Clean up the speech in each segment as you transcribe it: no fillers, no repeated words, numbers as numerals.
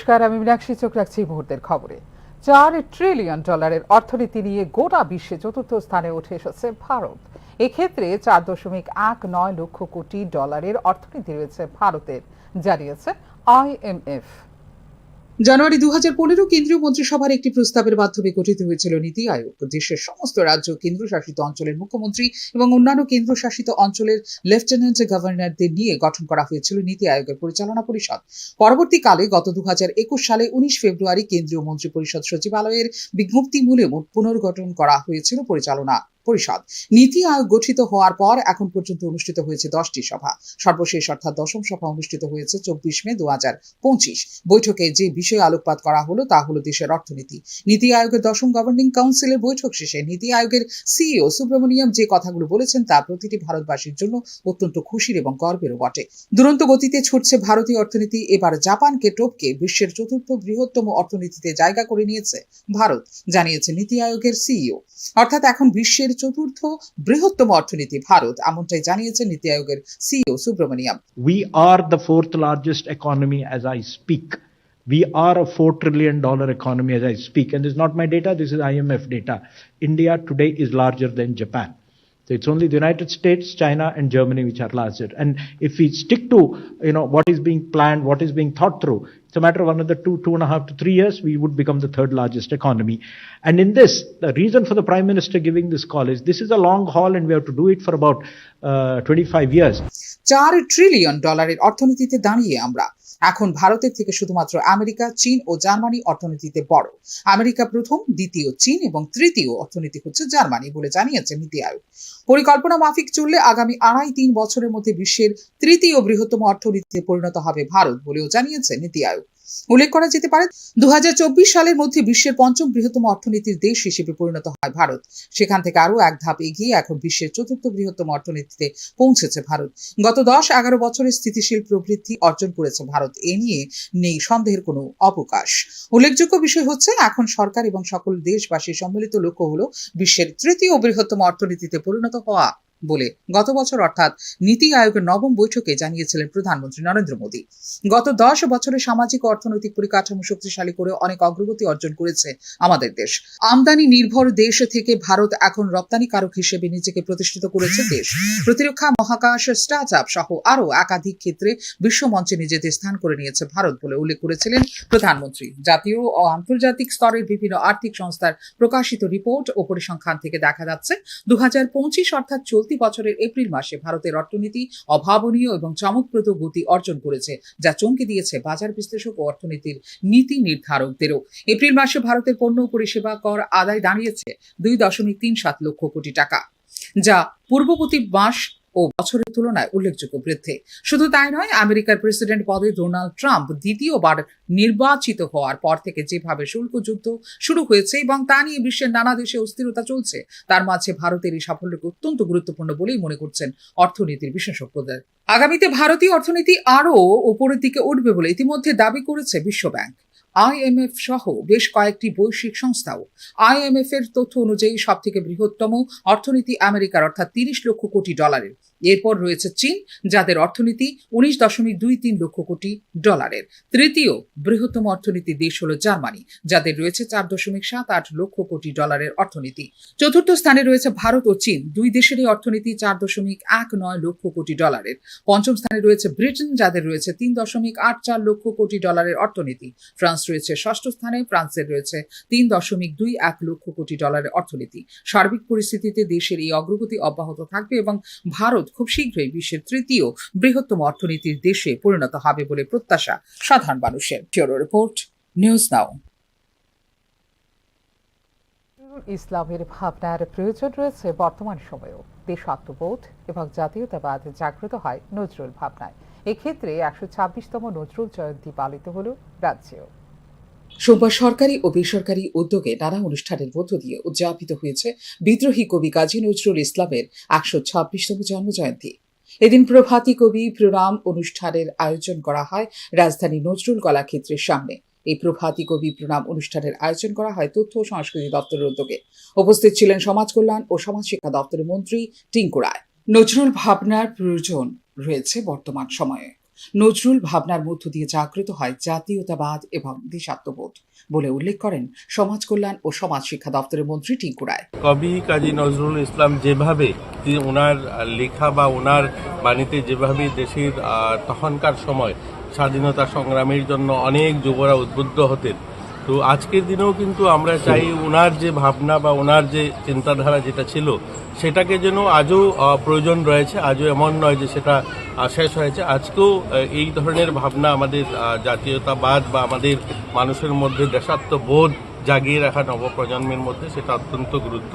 নমস্কার, আমি মীনাক্ষী। চোখ রাখছি মুহূর্তের খবরে। $4 ট্রিলিয়ন অর্থনীতি নিয়ে গোটা বিশ্বে চতুর্থ স্থানে উঠে এসেছে ভারত। এক্ষেত্রে $4.19 লক্ষ কোটি অর্থনীতি রয়েছে ভারতের, জানিয়েছে IMF। জানুয়ারি 2015 কেন্দ্রীয় মন্ত্রিসভার একটি প্রস্তাবের মাধ্যমে গঠিত হয়েছিল নীতি আয়োগ। দেশের সমস্ত রাজ্য, কেন্দ্রশাসিত অঞ্চলের মুখ্যমন্ত্রী এবং অন্যান্য কেন্দ্রশাসিত অঞ্চলের লেফটেন্যান্ট গভর্নরদের নিয়ে গঠন করা হয়েছিল নীতি আয়োগের পরিচালনা পরিষদ। পরবর্তীকালে গত 2021 সালে 19 ফেব্রুয়ারি কেন্দ্রীয় মন্ত্রিপরিষদ সচিবালয়ের বিজ্ঞপ্তিমূলে পুনর্গঠন করা হয়েছিল পরিচালনা পরিষদ। নীতি আয়োগ গঠিত হওয়ার পর এখন পর্যন্ত অনুষ্ঠিত হয়েছে 10টি সভা। সর্বশেষ অর্থাৎ 10ম সভা অনুষ্ঠিত হয়েছে 24 মে 2025। বৈঠকে যে বিষয়ে আলোকপাত করা হলো তা হলো দেশের অর্থনীতি। নীতি আয়োগের 10ম গভর্নিং কাউন্সিলের বৈঠক শেষে নীতি আয়োগের সিইও সুব্রমণিয়াম যে কথাগুলো বলেছেন তা প্রতিটি ভারতবাসীর জন্য অত্যন্ত খুশির এবং গর্বেরও বটে। দুরন্ত গতিতে ছুটছে ভারতীয় অর্থনীতি। এবার জাপানকে টপকে বিশ্বের চতুর্থ বৃহত্তম অর্থনীতিতে জায়গা করে নিয়েছে ভারত, জানিয়েছে নীতি আয়োগের সিইও। অর্থাৎ এখন বিশ্বের চতুর্থ বৃহত্তম অর্থনীতি ভারত, এমনটাই জানিয়েছেন নীতি আয়োগের CEO Subrahmanyam. We are the fourth largest economy as I speak. We are a $4 trillion economy as I speak. And this is not my data, this is IMF data. India today is larger than Japan. So it's only the United States, China and Germany which are larger. And if we stick to what is being planned, what is being thought through, it's a matter of another 2.5 to 3 years, we would become the third largest economy. And in this, the reason for the Prime Minister giving this call is this is a long haul and we have to do it for about 25 years. $4 trillion অর্থনীতিতে দাঁড়িয়ে আমরা এখন ভারতের থেকে শুধুমাত্র America, চীন ও Germany অর্থনীতিতে বড়। আমেরিকা প্রথম, দ্বিতীয় চীন এবং তৃতীয় অর্থনীতি হচ্ছে জার্মানি বলে জানিয়েছে নীতি আয়োগ। পরিকল্পনা মাফিক চললে আগামী 2.5-3 বছরের মধ্যে বিশ্বের তৃতীয় বৃহত্তম অর্থনীতিতে পরিণত হবে ভারত বলেও জানিয়েছে নীতি আয়োগ। উল্লেখ করা যেতে পারে 2024 সালের মধ্যে বিশ্বের 5ম বৃহত্তম অর্থনীতির দেশ হিসেবে পরিণত হয় ভারত। সেখান থেকে আরো এক ধাপ এগিয়ে এখন বিশ্বের চতুর্থ বৃহত্তম অর্থনীতিতে পৌঁছেছে ভারত। গত 10-11 বছরে স্থিতিশীল প্রবৃদ্ধি অর্জন করেছে ভারত, এ নিয়ে নেই সন্দেহের কোনো অবকাশ। উল্লেখযোগ্য বিষয় হচ্ছে এখন সরকার এবং সকল দেশবাসীর সম্মিলিত লক্ষ্য হলো বিশ্বের তৃতীয় বৃহত্তম অর্থনীতিতে পরিণত হওয়া বলে গত বছর অর্থাৎ নীতি আয়োগের 9ম বৈঠকে জানিয়েছিলেন প্রধানমন্ত্রী নরেন্দ্র মোদী। গত 10 বছরে সামাজিক ও অর্থনৈতিক পরিকাঠামো শক্তিশালী করে অনেক অগ্রগতি অর্জন করেছে আমাদের দেশ। আমদানি নির্ভর দেশ থেকে ভারত এখন রপ্তানিকারক হিসেবে নিজেকে প্রতিষ্ঠিত করেছে দেশ। প্রতিরক্ষা, মহাকাশ, স্টার্টআপ সহ আরও একাধিক ক্ষেত্রে বিশ্বমঞ্চে নিজেদের স্থান করে নিয়েছে ভারত বলে উল্লেখ করেছিলেন প্রধানমন্ত্রী। জাতীয় ও আন্তর্জাতিক স্তরের বিভিন্ন আর্থিক সংস্থার প্রকাশিত রিপোর্ট ও পরিসংখ্যান থেকে দেখা যাচ্ছে 2025 অর্থাৎ চলতি বছরের এপ্রিল মাসে ভারতের অর্থনীতি অভাবনীয় এবং চমকপ্রদ গতি অর্জন করেছে, যা চমকে দিয়েছে বাজার বিশ্লেষক ও অর্থনীতির নীতি নির্ধারকদেরও। এপ্রিল মাসে ভারতের পণ্য ও পরিষেবা কর আদায় দাঁড়িয়েছে $2.37 লক্ষ কোটি টাকা, যা পূর্ববর্তী মাস ও বছরের তুলনায় উল্লেখযোগ্য বৃদ্ধি। শুধু তাই নয়, আমেরিকার প্রেসিডেন্ট পদে ডোনাল্ড ট্রাম্প দ্বিতীয়বার নির্বাচিত হওয়ার পর থেকে যেভাবে শুল্ক যুদ্ধ শুরু হয়েছে এবং তা নিয়ে বিশ্বের নানা দেশে অস্থিরতা চলছে, তার মাঝে ভারতের এই সাফল্যকে অত্যন্ত গুরুত্বপূর্ণ বলেই মনে করছেন অর্থনীতির বিশেষজ্ঞদের। আগামীতে ভারতীয় অর্থনীতি আরও উপরের দিকে উঠবে বলে ইতিমধ্যে দাবি করেছে বিশ্বব্যাংক, IMF সহ বেশ কয়েকটি বৈশ্বিক সংস্থাও। IMF এর তথ্য অনুযায়ী সবথেকে বৃহত্তম অর্থনীতি আমেরিকার অর্থাৎ $30 লক্ষ কোটি। এরপর রয়েছে চীন, যাদের অর্থনীতি $19.23 লক্ষ কোটি। তৃতীয় বৃহত্তম অর্থনীতি দেশ হলো জার্মানি, যাদের রয়েছে $4.78 লক্ষ কোটি অর্থনীতি। চতুর্থ স্থানে রয়েছে ভারত ও চীন, দুই দেশেরই অর্থনীতি $4.19 লক্ষ কোটি। পঞ্চম স্থানে রয়েছে ব্রিটেন, যাদের রয়েছে $3.84 লক্ষ কোটি অর্থনীতি। ফ্রান্স রয়েছে ষষ্ঠ স্থানে, ফ্রান্সের রয়েছে $3.21 লক্ষ কোটি অর্থনীতি। সার্বিক পরিস্থিতিতে দেশের এই অগ্রগতি অব্যাহত থাকবে এবং ভারত খুব শীঘ্রই বিশ্বের তৃতীয় বৃহত্তম অর্থনীতির দেশে পরিণত হবে বলে প্রত্যাশা সাধারণ মানুষের। ব্যুরো রিপোর্ট, নিউজ নাও। ইসলামের ভাবনার প্রয়োজন রয়েছে বর্তমান সময়েও। দেশাত্মবোধ এবং জাতীয়তাবাদ জাগ্রত হয় নজরুল ভাবনায়। এক্ষেত্রে 126তম নজরুল জয়ন্তী পালিত হল রাজ্যেও। সোমবার সরকারি ও বেসরকারি উদ্যোগে নানা অনুষ্ঠানের মধ্য দিয়ে উদযাপিত হয়েছে বিদ্রোহী কবি কাজী নজরুল ইসলামের 126তম জন্মজয়ন্তী। এদিন প্রভাতী কবি প্রণাম অনুষ্ঠানের আয়োজন করা হয় রাজধানী নজরুল কলাক্ষেত্রের সামনে। এই প্রভাতী কবি প্রণাম অনুষ্ঠানের আয়োজন করা হয় তথ্য ও সংস্কৃতি দপ্তরের উদ্যোগে। উপস্থিত ছিলেন সমাজ কল্যাণ ও সমাজ শিক্ষা দপ্তরের মন্ত্রী টিঙ্কু রায়। নজরুল ভাবনার প্রয়োজন রয়েছে বর্তমান সময়ে। নজরুল ভাবনার মধ্য দিয়ে জাগ্রত হয় জাতীয়তাবাদ এবং দেশাত্মবোধ বলে উল্লেখ করেন সমাজ কল্যাণ ও সমাজ শিক্ষা দপ্তরের মন্ত্রী টিঙ্কু রায়। কবি কাজী নজরুল ইসলাম যেভাবে ওনার লেখা বা ওনার বাণীতে যেভাবে দেশের তখনকার সময় স্বাধীনতা সংগ্রামের জন্য অনেক যুবরা উদ্বুদ্ধ হতেন, তো আজকের দিনেও কিন্তু আমরা চাই ওনার যে ভাবনা বা ওনার যে চিন্তাধারা যেটা ছিল সেটাকে যেন আজও প্রয়োজন রয়েছে, আজও এমন নয় যে সেটা শেষ হয়েছে। আজকেও এই ধরনের ভাবনা আমাদের জাতীয়তাবাদ বা আমাদের মানুষের মধ্যে দেশাত্মবোধ জাগিয়ে রাখা নবপ্রজন্মের মধ্যে সেটা অত্যন্ত গুরুত্ব।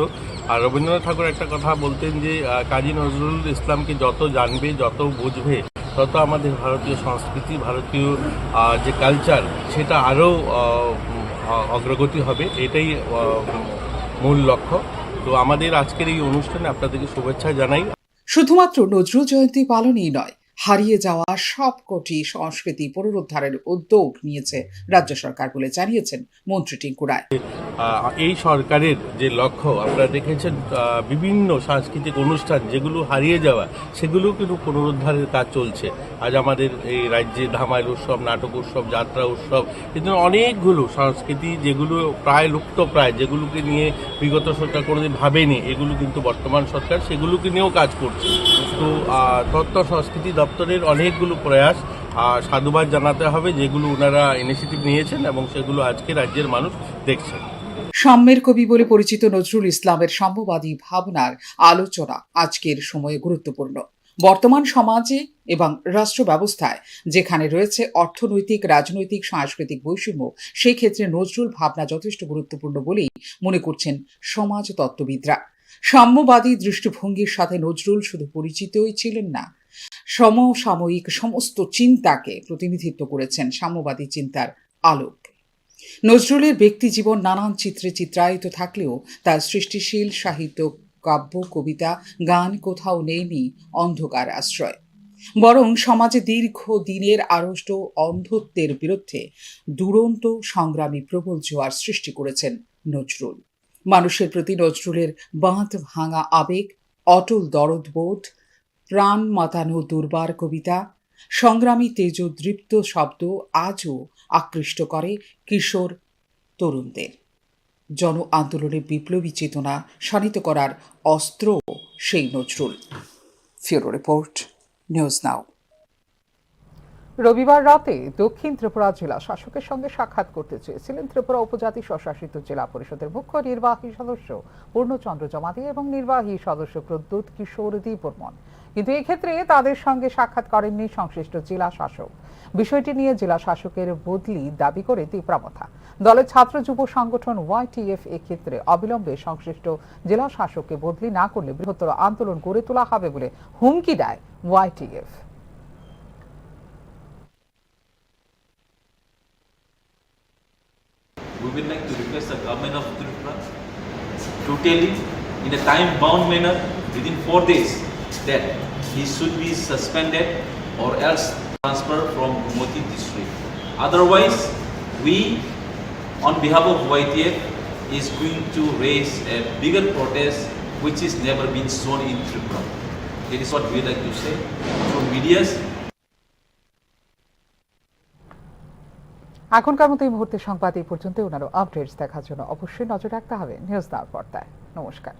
আর রবীন্দ্রনাথ ঠাকুর একটা কথা বলতেন যে কাজী নজরুল ইসলামকে যত জানবে যত বুঝবে তত আমাদের ভারতীয় সংস্কৃতি, ভারতীয় যে কালচার সেটা আরও অগ্রগতি হবে, এটাই মূল লক্ষ্য। তো আমাদের আজকের এই অনুষ্ঠানে আপনাদেরকে শুভেচ্ছা জানাই। শুধুমাত্র নজরুল জয়ন্তী পালনই নয়, হারিয়ে যাওয়া সবকটি সংস্কৃতি পুনরুদ্ধারের উদ্যোগ নিয়েছে রাজ্য সরকার বলে জানিয়েছেন মন্ত্রী টিঙ্কু রায়। এই সরকারের যে লক্ষ্য আপনারা দেখেছেন, বিভিন্ন সাংস্কৃতিক অনুষ্ঠান যেগুলো হারিয়ে যাওয়া সেগুলো কিন্তু পুনরুদ্ধারের কাজ চলছে। আজ আমাদের এই রাজ্যে ধামাইল উৎসব, নাটক উৎসব, যাত্রা উৎসব, কিন্তু অনেকগুলো সংস্কৃতি যেগুলো প্রায় লুপ্তপ্রায়, যেগুলোকে নিয়ে বিগত সরকার কোনোদিন ভাবেনি, এগুলো কিন্তু বর্তমান সরকার সেগুলোকে নিয়েও কাজ করছে। তো তথ্য সংস্কৃতি দপ্তরের অনেকগুলো প্রয়াস সাধুবাদ জানাতে হবে, যেগুলো ওনারা ইনিশিয়েটিভ নিয়েছেন এবং সেগুলো আজকে রাজ্যের মানুষ দেখছেন। সাম্যের কবি বলে পরিচিত নজরুল ইসলামের সাম্যবাদী ভাবনার আলোচনা আজকের সময়ে গুরুত্বপূর্ণ। বর্তমান সমাজে এবং রাষ্ট্র ব্যবস্থায় যেখানে রয়েছে অর্থনৈতিক, রাজনৈতিক, সাংস্কৃতিক বৈষম্য, সেই ক্ষেত্রে নজরুল ভাবনা যথেষ্ট গুরুত্বপূর্ণ বলেই মনে করছেন সমাজ তত্ত্ববিদরা। সাম্যবাদী দৃষ্টিভঙ্গির সাথে নজরুল শুধু পরিচিতই ছিলেন না, সমসাময়িক সমস্ত চিন্তাকে প্রতিনিধিত্ব করেছেন সাম্যবাদী চিন্তার আলোক। নজরুলের ব্যক্তি জীবন নানান চিত্রে চিত্রায়িত থাকলেও তার সৃষ্টিশীল সাহিত্য, কাব্য, কবিতা, গান কোথাও নেইনি অন্ধকার আশ্রয়, বরং সমাজে দীর্ঘ দিনের আড়ষ্ট অন্ধত্বের বিরুদ্ধে দুরন্ত সংগ্রামী প্রবল জোয়ার সৃষ্টি করেছেন নজরুল। মানুষের প্রতি নজরুলের বাঁধ ভাঙা আবেগ, অটল দরদবোধ, প্রাণ মাতানো দুর্বার কবিতা, সংগ্রামী তেজোদৃপ্ত শব্দ আজও আকৃষ্ট করে কিশোর তরুণদের। জন আন্দোলনে বিপ্লবী চেতনা শানিত করার অস্ত্র সেই নজরুল। ফিউরো রিপোর্ট, নিউজ নাও। রবিবার রাতে দক্ষিণ ত্রিপুরা জেলা শাসকের সঙ্গে সাক্ষাৎ করতে চেয়েছিলেন ত্রিপুরা উপজাতি স্বশাসিত জেলা পরিষদের মুখ্য নির্বাহী সদস্য পূর্ণচন্দ্র জমাতি এবং নির্বাহী সদস্য প্রদ্যুৎ কিশোর বর্মন, কিন্তু এক্ষেত্রে তাদের সঙ্গে সাক্ষাৎ করেননি সংশ্লিষ্ট জেলা শাসক। বিষয়টি নিয়ে জেলা শাসকের বদলি দাবি করে তীব্রামথা। দলের ছাত্র যুব সংগঠন ওয়াইটিএফ এক্ষেত্রে অবিলম্বে সংশ্লিষ্ট জেলা শাসককে বদলি না করলে বৃহত্তর আন্দোলন গড়ে তোলা হবে বলে হুমকি দেয় YTF. We would like to request the government of Tripura to tell him in a time-bound manner within 4 days that he should be suspended or else transferred from Gumoti district. Otherwise, we, on behalf of YTF, is going to raise a bigger protest which is never been shown in Tripura. That is what we would like to say through medias. এখনকার মতো এই মুহূর্তে সংবাদ এই পর্যন্ত। ওনারও updates দেখার জন্য অবশ্যই নজর রাখতে হবে নিউজ নাও পর্দায়। নমস্কার।